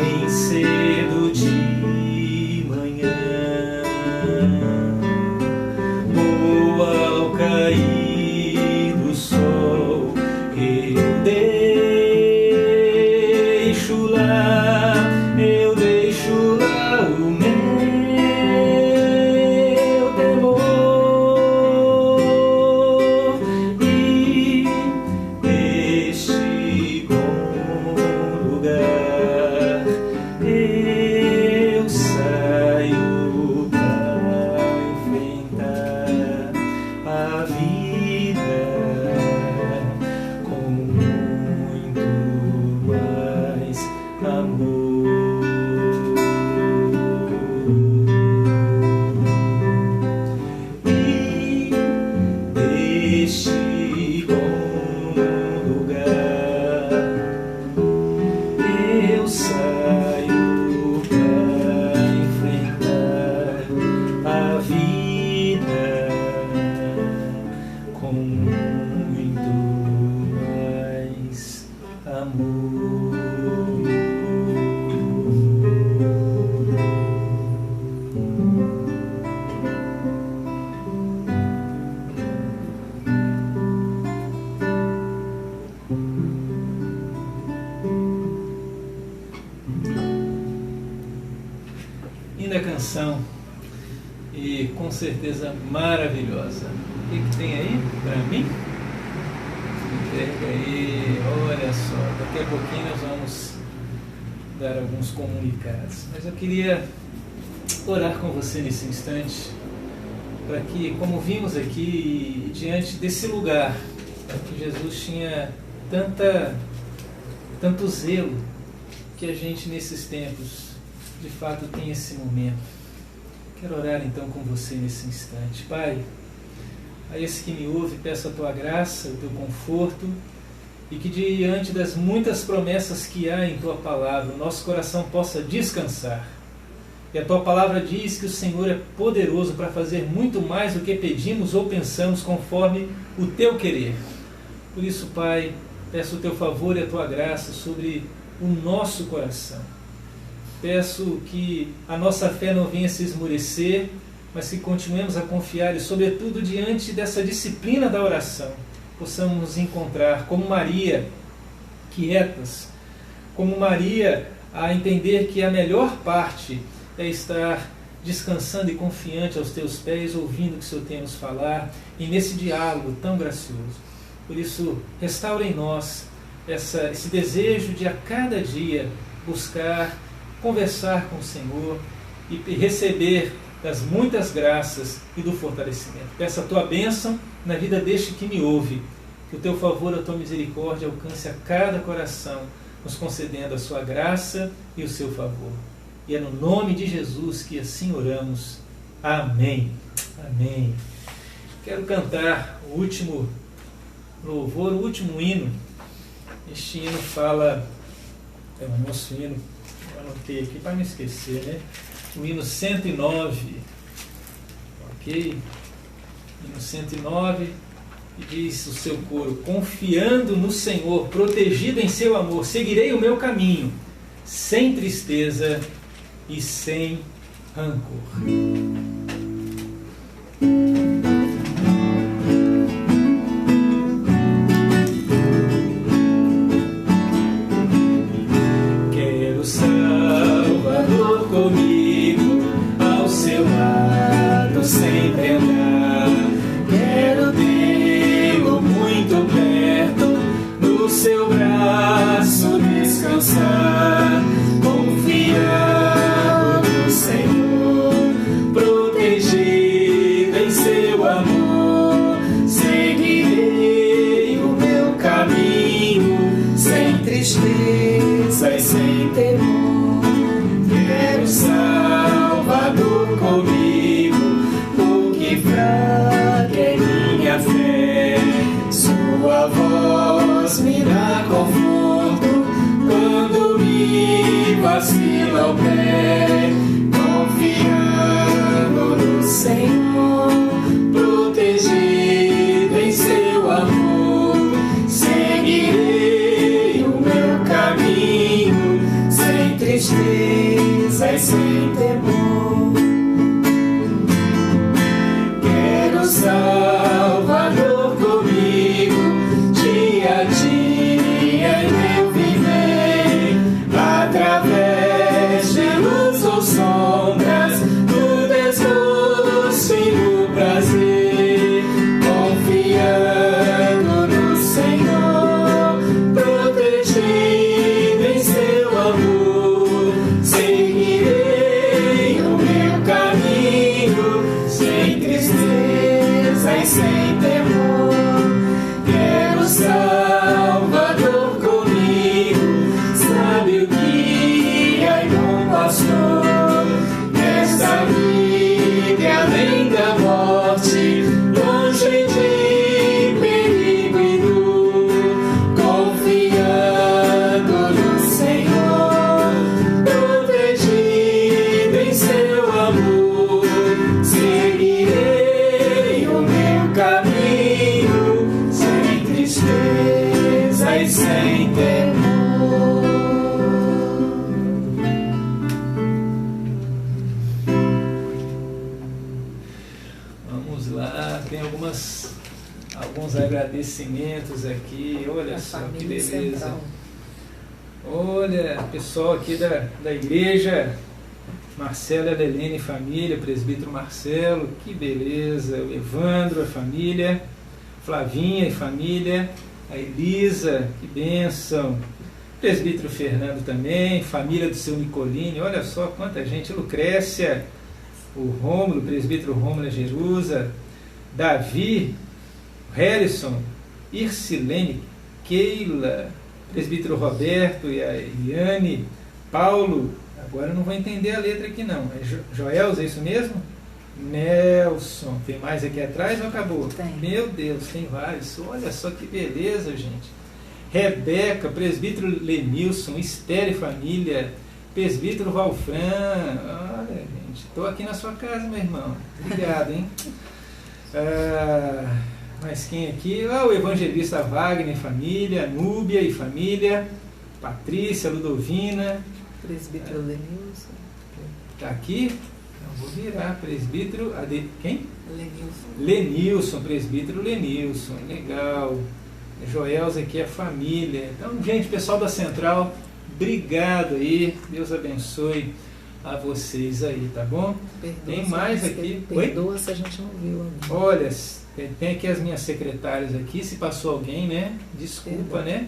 bem cedo de manhã, ou ao cair do sol, eu deixo lá o meu temor, e neste bom lugar eu saio para enfrentar a vida com muito mais amor. Este bom lugar eu saio para enfrentar a vida com muito mais amor. Linda canção e com certeza maravilhosa. O que tem aí para mim? Pega aí, olha só, daqui a pouquinho nós vamos dar alguns comunicados, mas eu queria orar com você nesse instante, para que, como vimos aqui, diante desse lugar que Jesus tinha tanto zelo, que a gente nesses tempos de fato tem esse momento. Quero orar então com você nesse instante. Pai, a esse que me ouve, peço a Tua graça, o Teu conforto, e que diante das muitas promessas que há em Tua Palavra, o nosso coração possa descansar. E a Tua Palavra diz que o Senhor é poderoso para fazer muito mais do que pedimos ou pensamos, conforme o Teu querer. Por isso, Pai, peço o Teu favor e a Tua graça sobre o nosso coração. Peço que a nossa fé não venha se esmorecer, mas que continuemos a confiar e, sobretudo, diante dessa disciplina da oração, possamos nos encontrar como Maria, quietas, como Maria, a entender que a melhor parte é estar descansando e confiante aos Teus pés, ouvindo o que o Senhor tem a nos falar, e nesse diálogo tão gracioso. Por isso, restaura em nós esse desejo de a cada dia buscar conversar com o Senhor e receber das muitas graças e do fortalecimento. Peço a Tua bênção na vida deste que me ouve, que o Teu favor, a Tua misericórdia alcance a cada coração, nos concedendo a Sua graça e o Seu favor. E é no nome de Jesus que assim oramos. Amém. Amém. Quero cantar o último louvor, o último hino. Este hino fala, é o nosso hino, eu anotei aqui para não esquecer, né? O hino 109, ok? Hino 109, e diz o seu coro: confiando no Senhor, protegido em seu amor, seguirei o meu caminho, sem tristeza e sem rancor. Comigo, ao seu lado sempre andar. Quero tê-lo muito perto, no seu braço descansar. Confiando no Senhor, protegido em seu amor, seguirei o meu caminho, sem tristeza e sem temor. Quero Salvador comigo, porque fraca é minha fé. Sua voz me dá conforto quando me vacila o pé. Confiando no Senhor, protegido em seu amor, seguirei o meu caminho, sem tristeza tristeza e sem temor. Quero Salvador comigo, dia a dia em meu viver, através de luz ou sombras, do desgosto e do prazer, confiando no Senhor, protegido em seu amor, seguirei o meu caminho, sem tristeza e sem temor. Quero Salvador comigo, sabe o que é bom pastor, nesta vida e além da morte, longe de perigo e dor, confiando no Senhor, protegido em seu amor, seguirei o meu caminho, sem tristeza e sem temor. Vamos lá, tem alguns agradecimentos aqui. Olha A só que família beleza. central. Olha, pessoal aqui da igreja, Marcelo, Helene e família, presbítero Marcelo, que beleza. O Evandro, a família, Flavinha e família, a Elisa, que bênção. Presbítero Fernando também, família do seu Nicolini, olha só quanta gente. Lucrécia, o Rômulo, presbítero Rômulo Jerusa, Davi, Harrison, Ircilene, Keila, presbítero Roberto e a Eliane, Paulo, agora eu não vou entender a letra aqui não, é Joelza, é isso mesmo? Nelson, tem mais aqui atrás ou acabou? Tem. Meu Deus, tem vários, olha só que beleza, gente. Rebeca, presbítero Lenilson, Esther e família, presbítero Valfran, olha gente, estou aqui na sua casa, meu irmão, obrigado, hein? Mas quem aqui? O evangelista Wagner e família, Núbia e família, Patrícia, Ludovina, Presbítero Lenilson. está aqui? Não, vou virar, presbítero, quem? Lenilson. Lenilson, presbítero Lenilson, legal. Joelza aqui é família. Então, gente, pessoal da Central, obrigado aí, Deus abençoe a vocês aí, tá bom? Perdoa Tem se mais a gente- aqui. Oi? Perdoa se a gente não viu ainda. Olha, tem aqui as minhas secretárias aqui, se passou alguém, né? Desculpa, Perdão. né?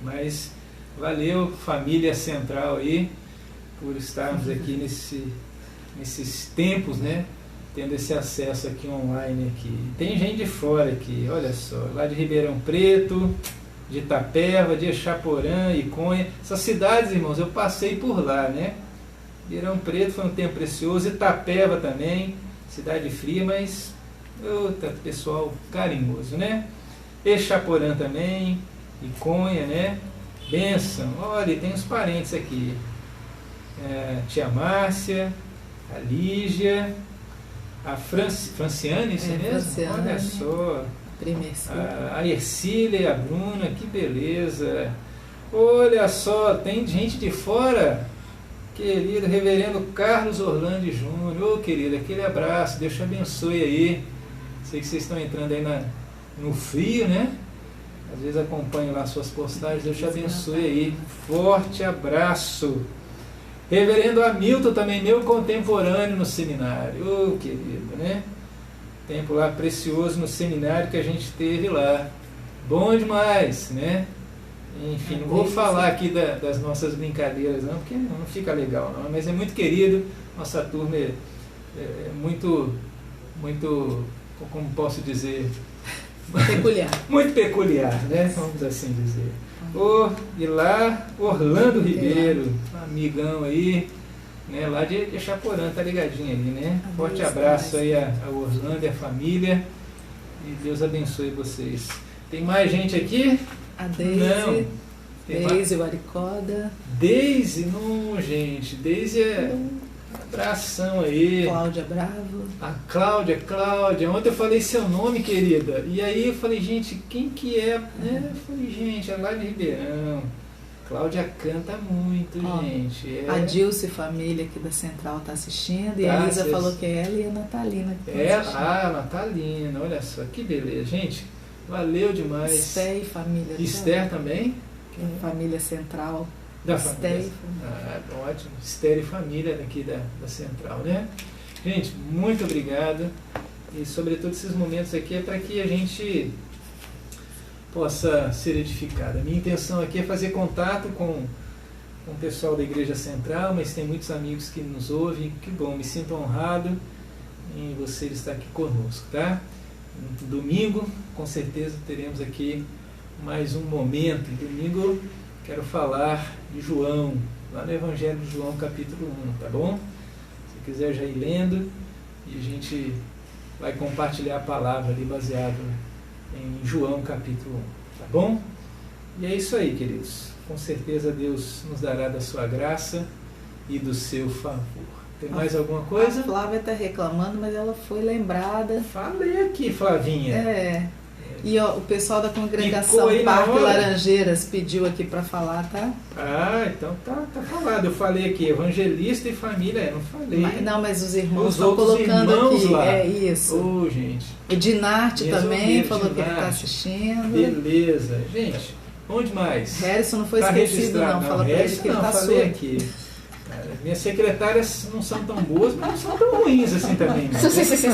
Mas valeu, família Central aí, por estarmos aqui nesses tempos, né? Tendo esse acesso aqui online aqui. Tem gente de fora aqui, olha só, lá de Ribeirão Preto, de Itapeva, de Echaporã, Iconha. Essas cidades, irmãos, eu passei por lá, né? Ribeirão Preto foi um tempo precioso, Itapeva também, cidade fria, mas outra, pessoal carinhoso, né? Echaporã também, Iconha, né? Bênção, olha, tem uns parentes aqui. Tia Márcia, a Lígia, a Franciane, isso mesmo? Franciane. Olha só. Primeiro. A Ercília e a Bruna, que beleza. Olha só, tem gente de fora. Querido reverendo Carlos Orlando Júnior. Ô querido, aquele abraço, Deus te abençoe aí. Sei que vocês estão entrando aí no frio, né? Às vezes acompanho lá suas postagens, Deus te abençoe aí. Forte abraço. Reverendo Hamilton também, meu contemporâneo no seminário. Ô querido, né? Tempo lá precioso no seminário que a gente teve lá. Bom demais, né? Enfim, não vou falar aqui das nossas brincadeiras não, porque não fica legal não, mas é muito querido, nossa turma é muito, como posso dizer, Peculiar. muito peculiar, né? Vamos assim dizer. E lá, Orlando Ribeiro, amigão aí, né? Lá de Echaporã, tá ligadinho ali, né? Forte abraço aí a Orlando e a família, e Deus abençoe vocês. Tem mais gente aqui? A Deise. Não. Deise, o Aricoda. Deise, não, gente. Deise é abração aí. Cláudia Bravo. A Cláudia. Ontem eu falei seu nome, querida. E aí eu falei, gente, quem que é? Eu falei, gente, é lá de Ribeirão. Cláudia canta muito, Ó, gente. A Dilce família aqui da Central está assistindo. E Tá, a Elisa vocês- falou que é ela e a Natalina que estão assistindo. A Natalina, olha só, que beleza. Gente, valeu demais. Esté e família. Esther também? Família Central. Da Esté família. e família. Ótimo. Esther e família daqui da Central, né? Gente, muito obrigado. E sobretudo esses momentos aqui é para que a gente possa ser edificado. A minha intenção aqui é fazer contato com o pessoal da Igreja Central, mas tem muitos amigos que nos ouvem. Que bom, me sinto honrado em você estar aqui conosco, tá? No domingo, com certeza, teremos aqui mais um momento. Domingo, quero falar de João, lá no Evangelho de João, capítulo 1, tá bom? Se quiser já ir lendo, e a gente vai compartilhar a palavra ali baseado em João capítulo 1, tá bom? E é isso aí, queridos. Com certeza Deus nos dará da sua graça e do seu favor. Tem mais alguma A coisa? Flávia está reclamando, mas ela foi lembrada. Falei aqui, Flavinha. É. E ó, o pessoal da Ficou congregação aí na Parque hora? Laranjeiras pediu aqui para falar, tá? Ah, então tá falado. Eu falei aqui, evangelista e família, não falei. Não, mas os irmãos Os estão outros colocando irmãos aqui. lá. É isso. Ô, gente, O Dinarte Resolveram, também falou que ele está Dinarte. assistindo. beleza. Gente, onde mais? Harrison não foi Tá esquecido, registrado. não. Fala pra ele Harrison que ele não, tá falei surdo. aqui. Cara, minhas secretárias não são tão boas, mas não são tão ruins assim também. Né?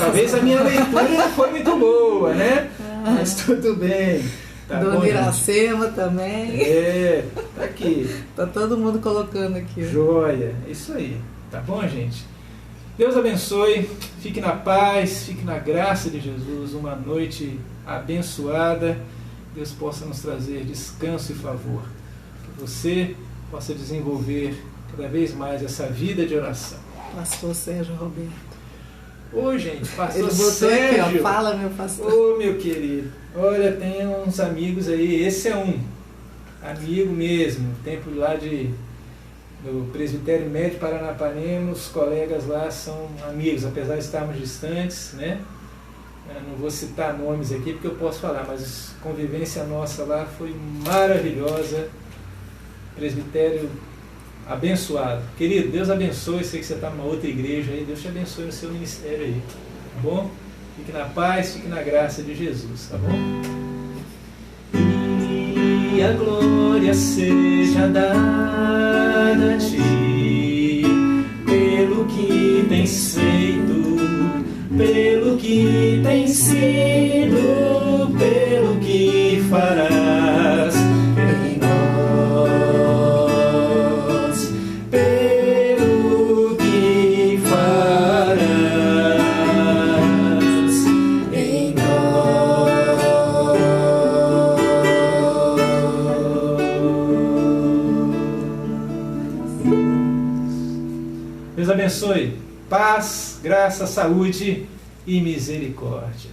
Talvez a minha leitura não foi muito boa, né? Mas tudo bem. Tá bom, Dona gente? Iracema também. É, tá aqui. Tá todo mundo colocando aqui. Ó. Joia. É isso aí. Tá bom, gente? Deus abençoe. Fique na paz, fique na graça de Jesus. Uma noite abençoada. Deus possa nos trazer descanso e favor. Que você possa desenvolver cada vez mais essa vida de oração. Pastor Sérgio Roberto. Ô, gente, pastor Ele botou Sérgio. aqui, ó. Fala, meu pastor. Ô, meu querido. Olha, tem uns amigos aí. Esse é um amigo mesmo. Templo lá do Presbitério Médio Paranapanema. Os colegas lá são amigos, apesar de estarmos distantes, né? Eu não vou citar nomes aqui porque eu posso falar, mas a convivência nossa lá foi maravilhosa. Presbitério abençoado. Querido, Deus abençoe. Sei que você está numa outra igreja aí. Deus te abençoe no seu ministério aí. Tá bom? Fique na paz, fique na graça de Jesus. Tá bom? E a glória seja dada a ti, pelo que tens feito, pelo que tens sido, pelo que farás em nós, pelo que farás em nós. Deus abençoe. Paz, graça, saúde e misericórdia.